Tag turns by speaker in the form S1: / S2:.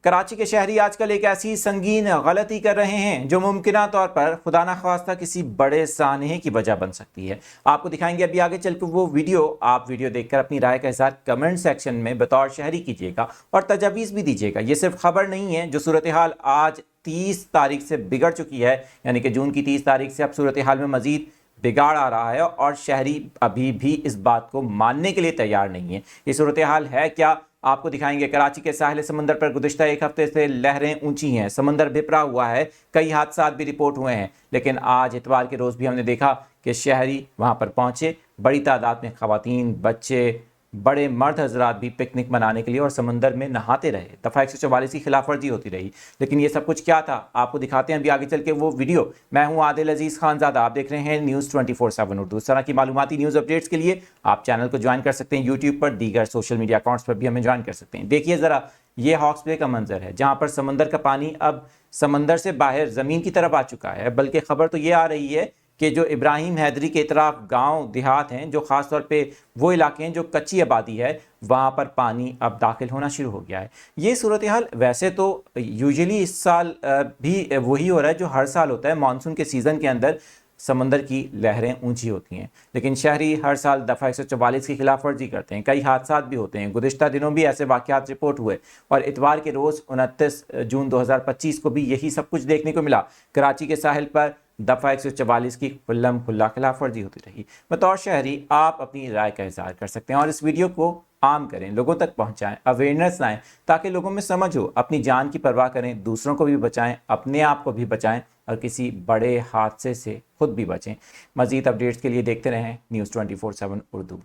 S1: कराची के शहरी आजकल एक ऐसी संगीन गलती कर रहे हैं जो मुमकिन तौर पर खुदा न खास्ता किसी बड़े सानहे की वजह बन सकती है। आपको दिखाएंगे अभी आगे चल कर वो वीडियो। आप वीडियो देखकर अपनी राय का इज़हार कमेंट सेक्शन में बतौर शहरी कीजिएगा और तजावीज़ भी दीजिएगा। ये सिर्फ खबर नहीं है, जो सूरत हाल आज 30 तारीख से बिगड़ चुकी है, यानी कि जून की 30 तारीख से अब सूरत हाल में मज़ीद बिगाड़ आ रहा है और शहरी अभी भी इस बात को मानने के लिए तैयार नहीं है। ये सूरत हाल है क्या, आपको दिखाएंगे। कराची के साहिल समंदर पर गुज़िश्ता एक हफ्ते से लहरें ऊंची हैं, समंदर बिपरा हुआ है, कई हादसात भी रिपोर्ट हुए हैं, लेकिन आज इतवार के रोज़ भी हमने देखा कि शहरी वहां पर पहुंचे। बड़ी तादाद में ख़वातीन, बच्चे, बड़े मर्द हजरात भी पिकनिक मनाने के लिए और समंदर में नहाते रहे। दफ़ा 144 की खिलाफ वर्जी होती रही, लेकिन ये सब कुछ क्या था आपको दिखाते हैं अभी आगे चल के वो वीडियो। मैं हूं आदिल अजीज़ खानज़ादा, आप देख रहे हैं न्यूज़ 24/7 उर्दू। इस तरह की मालूमाती न्यूज़ अपडेट्स के लिए आप चैनल को ज्वाइन कर सकते हैं यूट्यूब पर, दीगर सोशल मीडिया अकाउंट्स पर भी हमें ज्वाइन कर सकते हैं। देखिए ज़रा, ये हॉक्स बे का मंजर है जहाँ पर समंदर का पानी अब समंदर से बाहर ज़मीन की तरफ आ चुका है। बल्कि खबर तो ये आ रही है कि जो इब्राहिम हैदरी के इतराफ गांव देहात हैं, जो ख़ास तौर पे वो इलाके हैं जो कच्ची आबादी है, वहाँ पर पानी अब दाखिल होना शुरू हो गया है। ये सूरत हाल वैसे तो यूजुअली इस साल भी वही हो रहा है जो हर साल होता है। मानसून के सीज़न के अंदर समंदर की लहरें ऊंची होती हैं, लेकिन शहरी हर साल दफ़ा 144 की खिलाफ वर्जी करते हैं। कई हादसात भी होते हैं, गुज़िश्ता दिनों भी ऐसे वाक़यात रिपोर्ट हुए और इतवार के रोज़ 29 जून 2025 को भी यही सब कुछ देखने को मिला। कराची के साहिल पर दफ़ा 144 की खुल्लम खुल्ला खिलाफ वर्जी होती रही। बतौर शहरी आप अपनी राय का इज़हार कर सकते हैं और इस वीडियो को आम करें, लोगों तक पहुंचाएं, अवेयरनेस लाएं, ताकि लोगों में समझ हो। अपनी जान की परवाह करें, दूसरों को भी बचाएं, अपने आप को भी बचाएं और किसी बड़े हादसे से खुद भी बचें। मज़ीद अपडेट्स के लिए देखते रहें न्यूज़ 24/7 उर्दू।